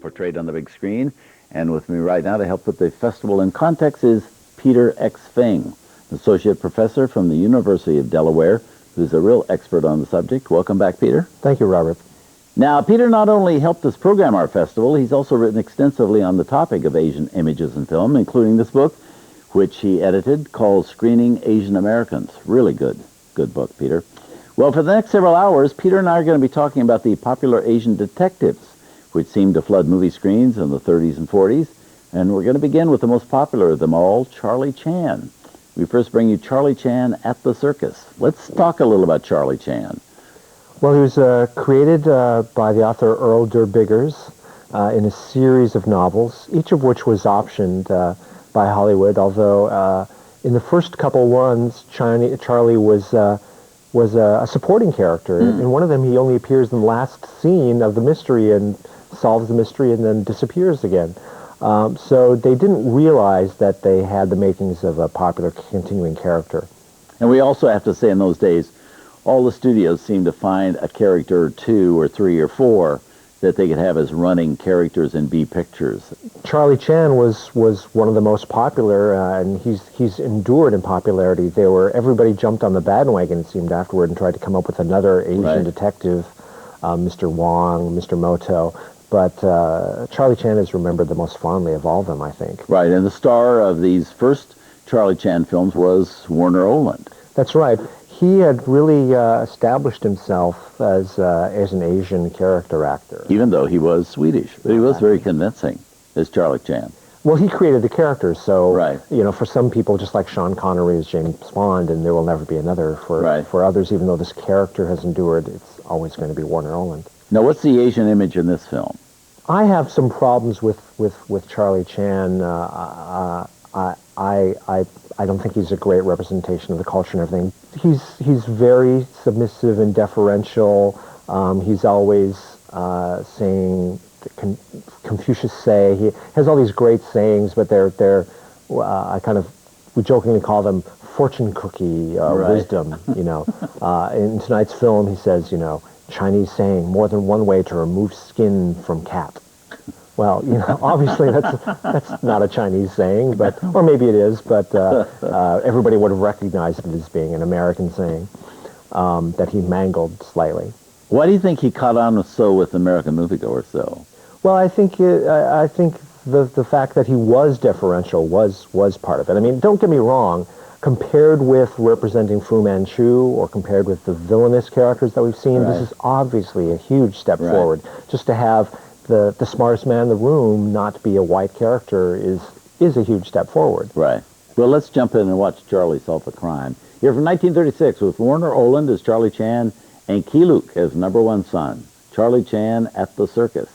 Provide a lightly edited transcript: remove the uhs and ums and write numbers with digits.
portrayed on the big screen. And with me right now to help put the festival in context is Peter X. Feng, Associate Professor from the University of Delaware, who's a real expert on the subject. Welcome back, Peter. Thank you, Robert. Now, Peter not only helped us program our festival, he's also written extensively on the topic of Asian images in film, including this book, which he edited, called Screening Asian Americans. Really good book, Peter. Well, for the next several hours, Peter and I are going to be talking about the popular Asian detectives, which seemed to flood movie screens in the 30s and 40s. And we're going to begin with the most popular of them all, Charlie Chan. We first bring you Charlie Chan at the Circus. Let's talk a little about Charlie Chan. Well, he was created by the author Earl Derbiggers in a series of novels, each of which was optioned by Hollywood, although in the first couple ones, Charlie was a supporting character. In one of them, he only appears in the last scene of the mystery and solves the mystery and then disappears again. So they didn't realize that they had the makings of a popular continuing character. And we also have to say in those days, all the studios seemed to find a character or two or three or four that they could have as running characters in B pictures. Charlie Chan was one of the most popular, and he's endured in popularity. Everybody jumped on the bandwagon, it seemed, afterward, and tried to come up with another Asian detective, Mr. Wong, Mr. Moto. But Charlie Chan is remembered the most fondly of all of them, I think. Right, and the star of these first Charlie Chan films was Warner Oland. That's right. He had really established himself as an Asian character actor. Even though he was Swedish, but he was very convincing as Charlie Chan. Well, he created the character, so, right. You know, for some people, just like Sean Connery is James Bond, and there will never be another. For others, even though this character has endured, it's always going to be Warner Oland. Now, what's the Asian image in this film? I have some problems with Charlie Chan. I don't think he's a great representation of the culture and everything. He's very submissive and deferential. He's always saying, Confucius say. He has all these great sayings, but we jokingly call them fortune cookie wisdom. You know, in tonight's film, he says, you know, Chinese saying, more than one way to remove skin from cat. Well, you know, obviously that's not a Chinese saying, or maybe it is, but everybody would have recognized it as being an American saying that he mangled slightly. Why do you think he caught on so with American moviegoers, though? Well, I think the fact that he was deferential was part of it. I mean, don't get me wrong. Compared with representing Fu Manchu or compared with the villainous characters that we've seen, this is obviously a huge step forward. Just to have the smartest man in the room not be a white character is a huge step forward. Right. Well, let's jump in and watch Charlie solve a crime. Here from 1936 with Warner Oland as Charlie Chan and Keye Luke as number one son. Charlie Chan at the Circus.